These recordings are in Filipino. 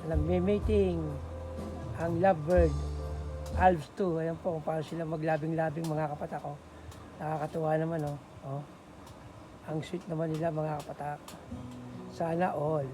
nagme-mating ang lovebird Alps 2. Ayan po kung paano sila maglabing-labing mga kapatak. Oh. Nakakatuwa naman, oh. Oh. Ang sweet naman nila mga kapatak. Sana all.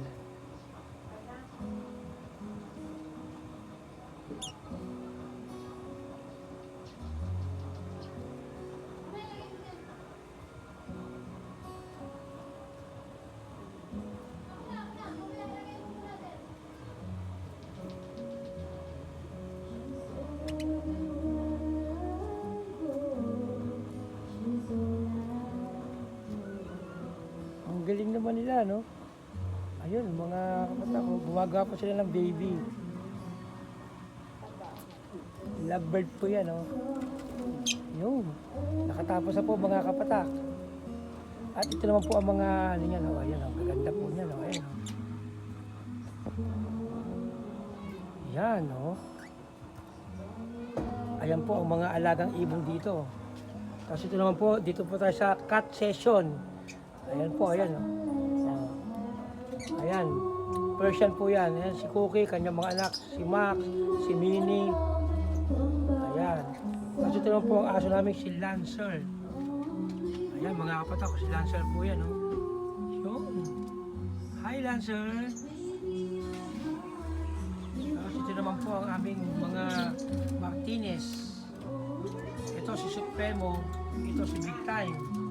Ang galing naman nila, no? Ayun, mga kapatak, oh, gumagawa pa sila ng baby. Lovebird po yan, oh. Yun. Nakatapos na po mga kapatak. At ito naman po ang mga, ano yan, oh. Ayan, oh. Gaganda po niyan, oh. Ayan, oh. Yan, oh. Ayan po ang mga alagang ibon dito. Tapos ito naman po, dito po tayo sa cat session. Ayan po, ayan, oh. Ayan, Persian po yan. Ayan, si Cookie, kanyang mga anak, si Max, si Minnie. Ayan. Tapos ito naman po ang aso namin, si Lancer. Ayan, mga kapatak, si Lancer po yan, oh. Yun. Hi, Lancer. Tapos ito naman po ang aming mga Martinez. Ito si Supremo, ito si Big Time.